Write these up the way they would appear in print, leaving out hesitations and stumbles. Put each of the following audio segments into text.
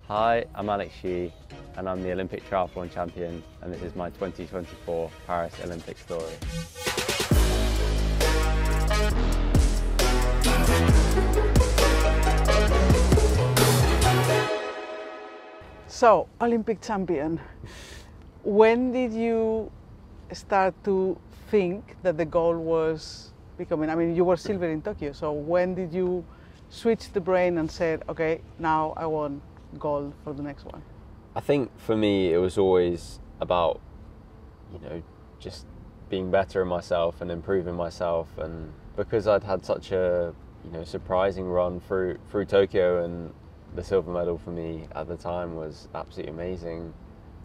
Hi, I'm Alex Shee and I'm the Olympic Triathlon champion, and this is my 2024 Paris Olympic story. So, Olympic champion, when did you start to think that the goal was becoming, I mean, you were silver in Tokyo, so when did you switch the brain and said, okay, now I want gold for the next one? I think for me it was always about, just being better in myself and improving myself, and because I'd had such a, surprising run through Tokyo, and the silver medal for me at the time was absolutely amazing.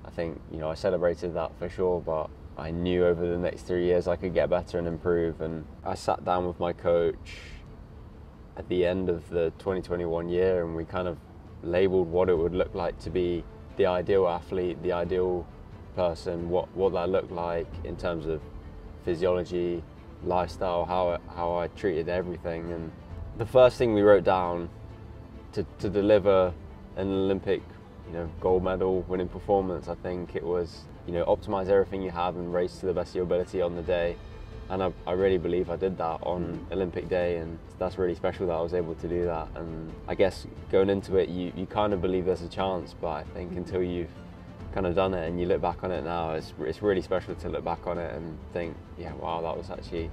I think, I celebrated that for sure, but I knew over the next 3 years I could get better and improve, and I sat down with my coach at the end of the 2021 year and we kind of labelled what it would look like to be the ideal athlete, the ideal person, what that looked like in terms of physiology, lifestyle, how I treated everything. And the first thing we wrote down to deliver an Olympic gold medal winning performance, I think it was optimize everything you have and race to the best of your ability on the day. And I really believe I did that on Olympic Day, and that's really special that I was able to do that. And I guess going into it, you kind of believe there's a chance, but I think until you've kind of done it and you look back on it now, it's really special to look back on it and think, yeah, wow, that was actually,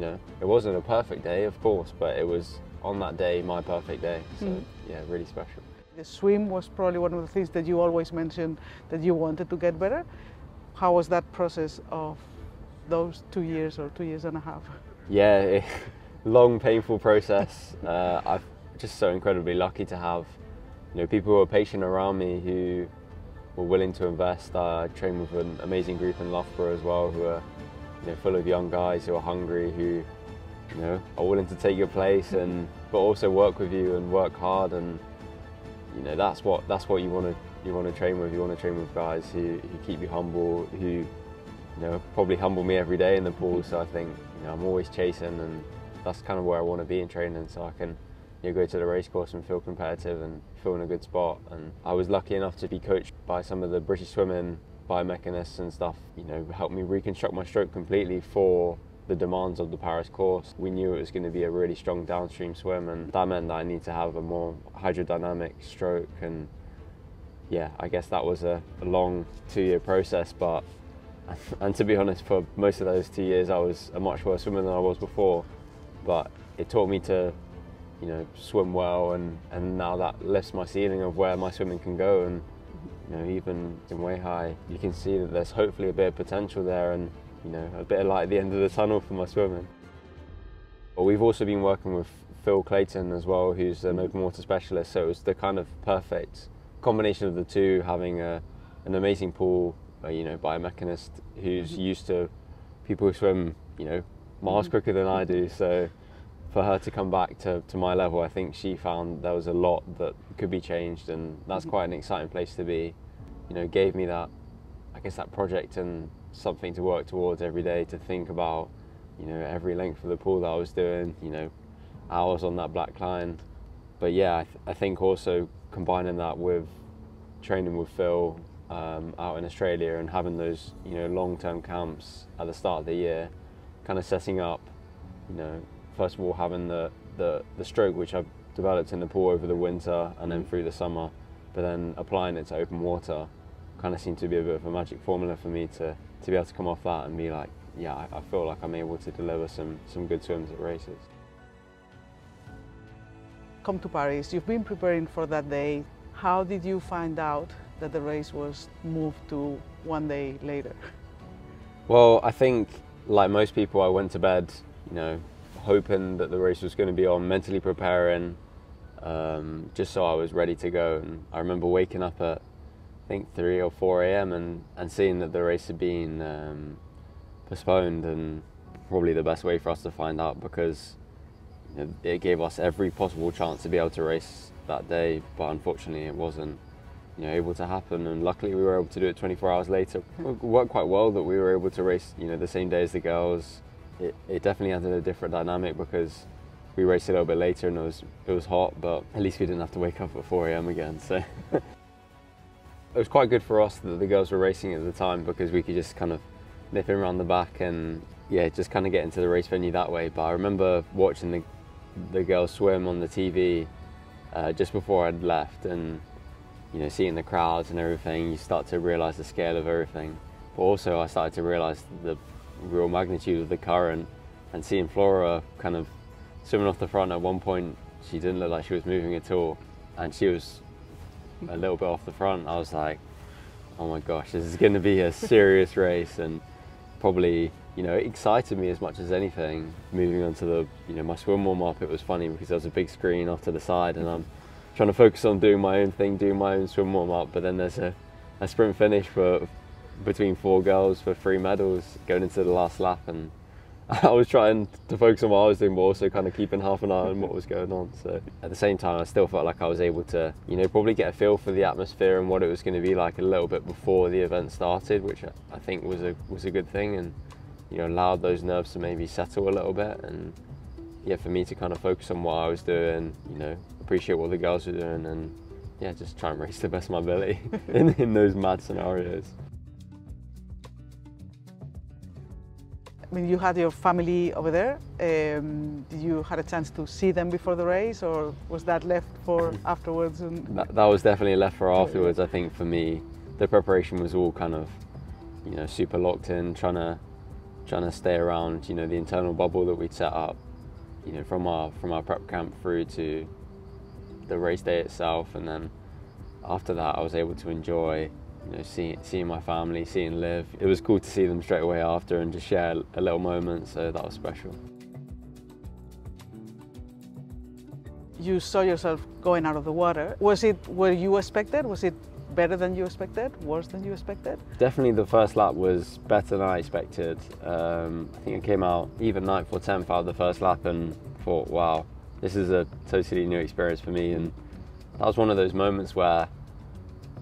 it wasn't a perfect day, of course, but it was on that day my perfect day. So yeah, really special. The swim was probably one of the things that you always mentioned that you wanted to get better. How was that process of those 2 years or 2 years and a half? Yeah, long, painful process. I'm just so incredibly lucky to have, people who are patient around me, who were willing to invest. I train with an amazing group in Loughborough as well, who are, full of young guys who are hungry, who, are willing to take your place, but also work with you and work hard. And that's what you want to train with. You want to train with guys who keep you humble, who probably humble me every day in the pool. So I think I'm always chasing, and that's kind of where I want to be in training, so I can go to the race course and feel competitive and feel in a good spot. And I was lucky enough to be coached by some of the British swimming biomechanists and stuff, helped me reconstruct my stroke completely for the demands of the Paris course. We knew it was going to be a really strong downstream swim, and that meant that I need to have a more hydrodynamic stroke. And yeah, I guess that was a long 2-year process, but and to be honest, for most of those 2 years I was a much worse swimmer than I was before, but it taught me to swim well, and now that lifts my ceiling of where my swimming can go. And even in way high, you can see that there's hopefully a bit of potential there, and a bit of light at the end of the tunnel for my swimming. But we've also been working with Phil Clayton as well, who's an open water specialist, so it was the kind of perfect combination of the two, having an amazing pool, biomechanist who's used to people who swim, miles quicker than I do. So for her to come back to my level, I think she found there was a lot that could be changed, and that's quite an exciting place to be. Gave me that, I guess, that project and something to work towards every day, to think about, every length of the pool that I was doing, hours on that black line. But yeah, I think also combining that with training with Phil out in Australia and having those, long-term camps at the start of the year, kind of setting up, first of all having the stroke which I've developed in the pool over the winter and then through the summer, but then applying it to open water kind of seemed to be a bit of a magic formula for me to be able to come off that and be like, yeah, I feel like I'm able to deliver some good swims at races. Come to Paris, you've been preparing for that day. How did you find out that the race was moved to 1 day later? Well, I think like most people, I went to bed, hoping that the race was going to be on, mentally preparing, just so I was ready to go. And I remember waking up at, I think, 3 or 4 a.m. and seeing that the race had been postponed, and probably the best way for us to find out, because it gave us every possible chance to be able to race that day, but unfortunately it wasn't able to happen. And luckily we were able to do it 24 hours later. It worked quite well that we were able to race the same day as the girls. It definitely added a different dynamic, because we raced a little bit later and it was hot, but at least we didn't have to wake up at 4 a.m. again. So it was quite good for us that the girls were racing at the time, because we could just kind of nip in around the back and yeah, just kind of get into the race venue that way. But I remember watching the girls swim on the TV just before I'd left, and you know, seeing the crowds and everything, you start to realise the scale of everything. But also I started to realise the real magnitude of the current, and seeing Flora kind of swimming off the front. At one point she didn't look like she was moving at all, and she was a little bit off the front. I was like, oh my gosh, this is going to be a serious race, and probably, you know, it excited me as much as anything. Moving on to the, you know, my swim warm up, it was funny because there was a big screen off to the side and I'm trying to focus on doing my own thing, doing my own swim warm up, but then there's a sprint finish between 4 girls for 3 medals going into the last lap, and I was trying to focus on what I was doing, but also kind of keeping half an eye on what was going on. So at the same time, I still felt like I was able to, you know, probably get a feel for the atmosphere and what it was going to be like a little bit before the event started, which I think was a good thing, and you know, allowed those nerves to maybe settle a little bit, and yeah, for me to kind of focus on what I was doing, you know, appreciate what the girls were doing, and yeah, just try and race to the best of my ability in those mad scenarios. I mean, you had your family over there. Did you had a chance to see them before the race, or was that left for afterwards? And that was definitely left for afterwards. I think for me, the preparation was all kind of, you know, super locked in, trying to stay around, you know, the internal bubble that we'd set up, you know, from our prep camp through to the race day itself. And then after that, I was able to enjoy, you know, seeing my family, seeing Liv. It was cool to see them straight away after and just share a little moment, so that was special. you saw yourself going out of the water. Was it where you expected? Was it better than you expected? Worse than you expected? Definitely the first lap was better than I expected. I think I came out even 9th or 10th out of the first lap and thought, wow, this is a totally new experience for me. And that was one of those moments where,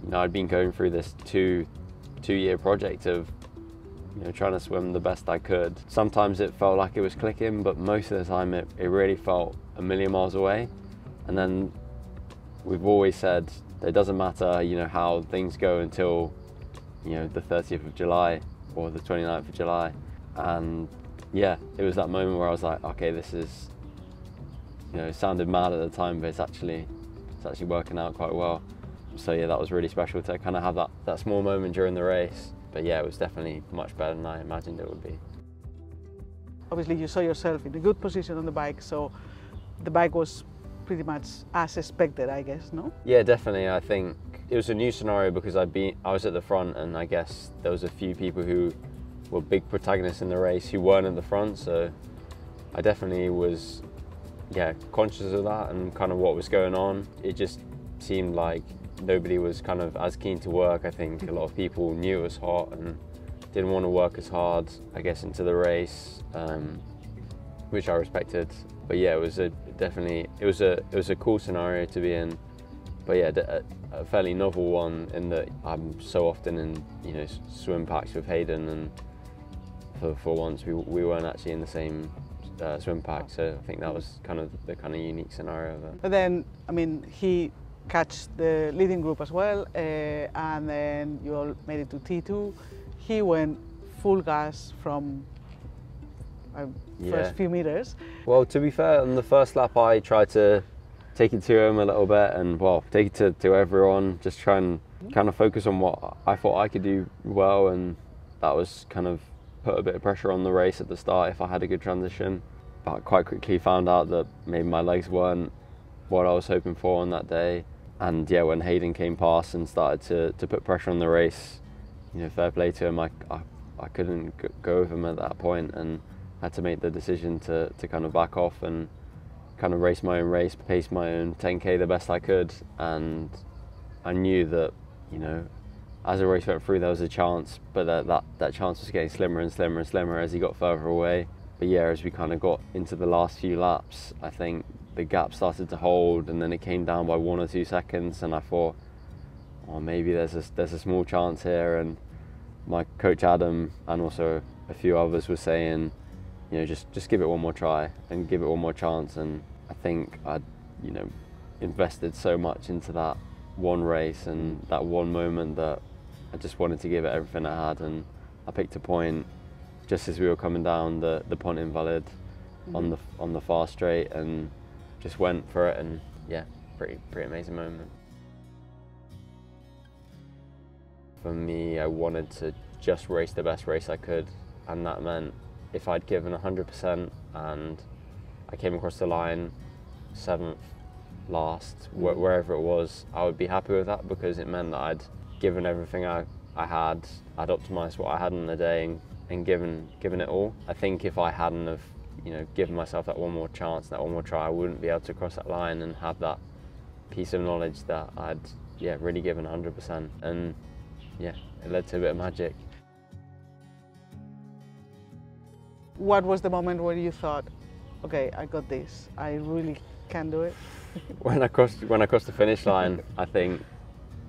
you know, I'd been going through this two-year project of, you know, trying to swim the best I could. Sometimes it felt like it was clicking, but most of the time it really felt a million miles away. And then we've always said that it doesn't matter, you know, how things go until, you know, the 30th of July or the 29th of July. And yeah, it was that moment where I was like, okay, this is, you know, it sounded mad at the time, but it's actually working out quite well. So yeah, that was really special to kind of have that small moment during the race. But yeah, it was definitely much better than I imagined it would be. Obviously you saw yourself in a good position on the bike, so the bike was pretty much as expected, I guess, no? Yeah, definitely. I think it was a new scenario because I was at the front, and I guess there was a few people who were big protagonists in the race who weren't at the front, so I definitely was, yeah, conscious of that and kind of what was going on. It just seemed like nobody was kind of as keen to work. I think a lot of people knew it was hot and didn't want to work as hard, I guess, into the race, which I respected. But yeah, it was a cool scenario to be in. But yeah, a fairly novel one in that I'm so often in, you know, swim packs with Hayden, and for once we weren't actually in the same swim pack. So I think that was kind of the unique scenario of it. But then, I mean, he catch the leading group as well, and then you all made it to T2. He went full gas from first few meters. Well, to be fair, on the first lap I tried to take it to him a little bit, and well, take it to everyone, just try and kind of focus on what I thought I could do well, and that was kind of put a bit of pressure on the race at the start if I had a good transition. But I quite quickly found out that maybe my legs weren't what I was hoping for on that day. And yeah, when Hayden came past and started to put pressure on the race, you know, fair play to him, I couldn't go with him at that point, and had to make the decision to kind of back off and kind of race my own race, pace my own 10K the best I could. And I knew that, you know, as the race went through, there was a chance, but that chance was getting slimmer and slimmer and slimmer as he got further away. But yeah, as we kind of got into the last few laps, I think the gap started to hold, and then it came down by 1 or 2 seconds, and I thought, oh, maybe there's a small chance here. And my coach Adam and also a few others were saying, you know, just give it one more try and give it one more chance. And I think I'd, invested so much into that one race and that one moment that I just wanted to give it everything I had, and I picked a point just as we were coming down the Pont Invalid on the far straight and just went for it, and yeah, pretty amazing moment. For me, I wanted to just race the best race I could, and that meant if I'd given 100% and I came across the line 7th last, wherever it was, I would be happy with that, because it meant that I'd given everything I had, I'd optimised what I had in the day and given it all. I think if I hadn't have, given myself that one more chance, that one more try, I wouldn't be able to cross that line and have that piece of knowledge that I'd, really given 100%. And yeah, it led to a bit of magic. What was the moment where you thought, okay, I got this, I really can do it? When I crossed the finish line, I think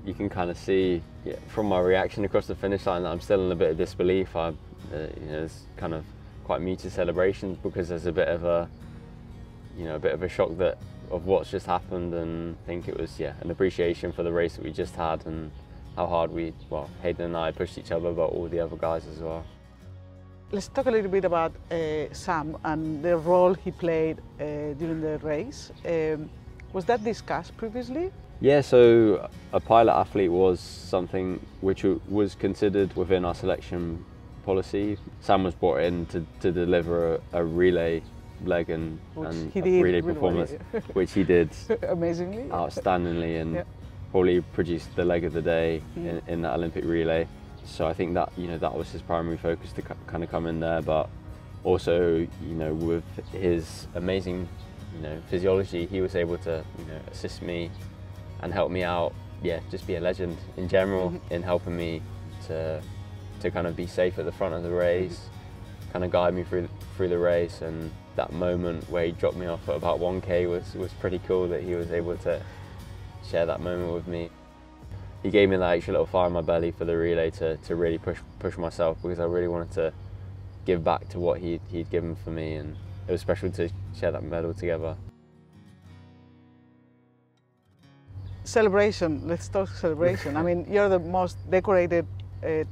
you can kind of see from my reaction across the finish line that I'm still in a bit of disbelief. There's kind of quite muted celebrations because there's a bit of a shock of what's just happened, and I think it was an appreciation for the race that we just had and how hard Hayden and I pushed each other, but all the other guys as well. Let's talk a little bit about Sam and the role he played during the race. Was that discussed previously? Yeah, so a pilot athlete was something which was considered within our selection policy. Sam was brought in to deliver a relay leg and a relay performance, which he did amazingly, outstandingly, and probably produced the leg of the day in that Olympic relay. So I think that that was his primary focus, to kind of come in there, but also with his amazing physiology, he was able to assist me and help me out. Just be a legend in general in helping me to kind of be safe at the front of the race, kind of guide me through the race. And that moment where he dropped me off at about 1K was pretty cool, that he was able to share that moment with me. He gave me that extra little fire in my belly for the relay to really push myself, because I really wanted to give back to what he'd given for me, and it was special to share that medal together. Celebration, let's talk celebration. I mean, you're the most decorated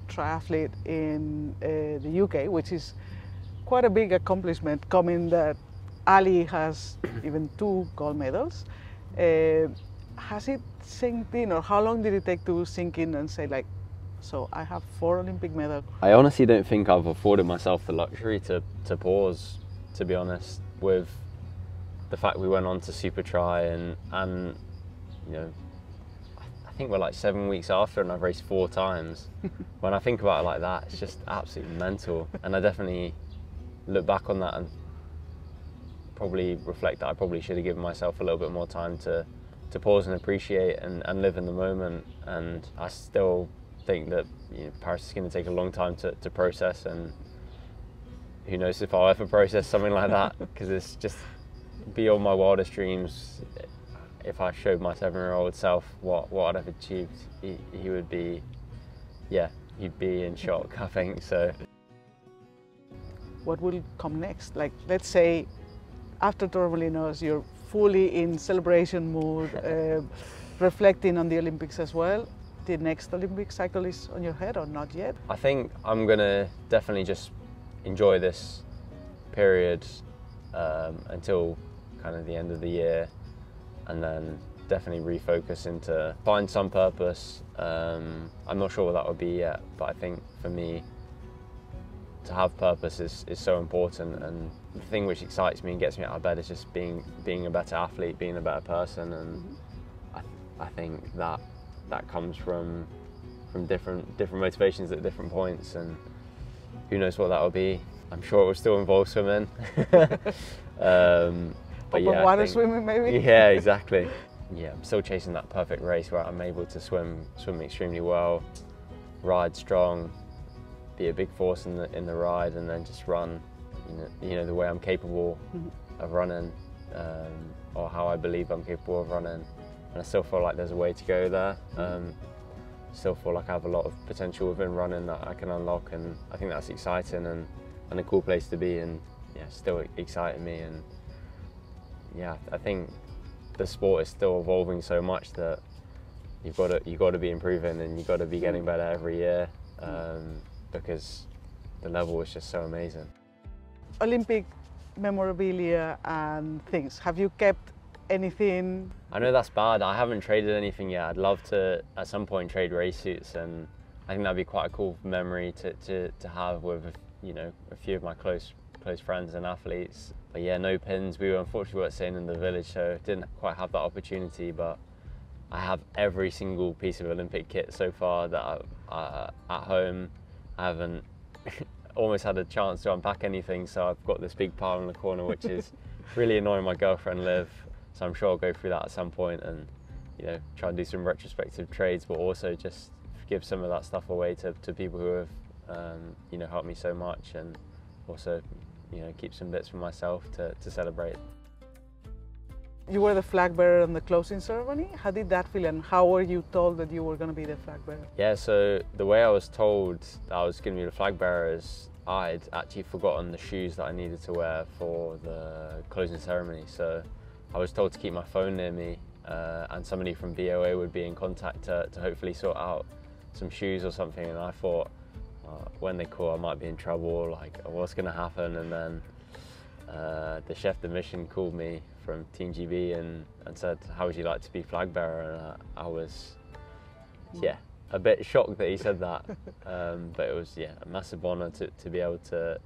triathlete in the UK, which is quite a big accomplishment, coming that Ali has even 2 gold medals. Has it sinked in, or how long did it take to sink in and say, like, so I have 4 Olympic medals? I honestly don't think I've afforded myself the luxury to pause, to be honest, with the fact we went on to Super Tri and I think we're like 7 weeks after and I've raced 4 times. When I think about it like that, it's just absolutely mental. And I definitely look back on that and probably reflect that I probably should have given myself a little bit more time to pause and appreciate and live in the moment. And I still think that Paris is going to take a long time to process, and who knows if I'll ever process something like that, because it's just beyond my wildest dreams. If I showed my 7-year-old self what I'd have achieved, he would be, he'd be in shock, I think. So what will come next? Like, let's say after Torremolinos, you're fully in celebration mood, reflecting on the Olympics as well. The next Olympic cycle is on your head, or not yet? I think I'm gonna definitely just enjoy this period until kind of the end of the year, and then definitely refocus into find some purpose. I'm not sure what that would be yet, but I think for me, to have purpose is so important, and the thing which excites me and gets me out of bed is just being a better athlete, being a better person, and I think that comes from different motivations at different points, and who knows what that will be. I'm sure it will still involve swimming. But open water swimming, maybe? Yeah, exactly. Yeah, I'm still chasing that perfect race where I'm able to swim extremely well, ride strong, be a big force in the ride, and then just run, the way I'm capable of running, or how I believe I'm capable of running. And I still feel like there's a way to go there. Still feel like I have a lot of potential within running that I can unlock, and I think that's exciting and a cool place to be, and still exciting me. And yeah, I think the sport is still evolving so much that you've got to be improving, and you've got to be getting better every year, because the level is just so amazing. Olympic memorabilia and things. Have you kept anything? I know that's bad. I haven't traded anything yet. I'd love to at some point trade race suits, and I think that'd be quite a cool memory to have with, you know, a few of my close friends and athletes. But yeah, no pins. We were unfortunately staying in the village, so didn't quite have that opportunity. But I have every single piece of Olympic kit so far that at home. I haven't almost had a chance to unpack anything, so I've got this big pile in the corner, which is really annoying my girlfriend Liv. So I'm sure I'll go through that at some point and, you know, try and do some retrospective trades, but also just give some of that stuff away to people who have, you know, helped me so much, and also, you know, keep some bits for myself to celebrate. You were the flag bearer on the closing ceremony. How did that feel, and how were you told that you were going to be the flag bearer? Yeah, so the way I was told that I was going to be the flag bearer is I'd actually forgotten the shoes that I needed to wear for the closing ceremony. So I was told to keep my phone near me, and somebody from BOA would be in contact to hopefully sort out some shoes or something. And I thought, when they call, I might be in trouble, like what's going to happen? And then the chef de mission called me from Team GB and said, how would you like to be flag bearer? And I was, yeah, a bit shocked that he said that, but it was, yeah, a massive honour to be able to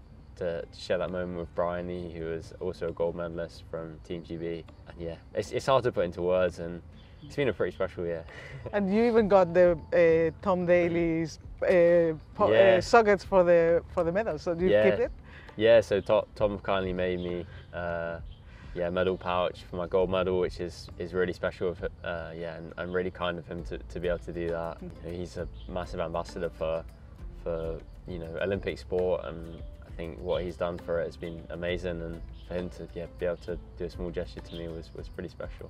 share that moment with Bryony, who was also a gold medalist from Team GB. And yeah, it's hard to put into words, and it's been a pretty special year. And you even got the Tom Daley's sockets for the medal, so do you keep it? Yeah, so Tom kindly made me medal pouch for my gold medal, which is really special of and really kind of him to be able to do that. You know, he's a massive ambassador for you know, Olympic sport, and I think what he's done for it has been amazing, and for him to be able to do a small gesture to me was pretty special.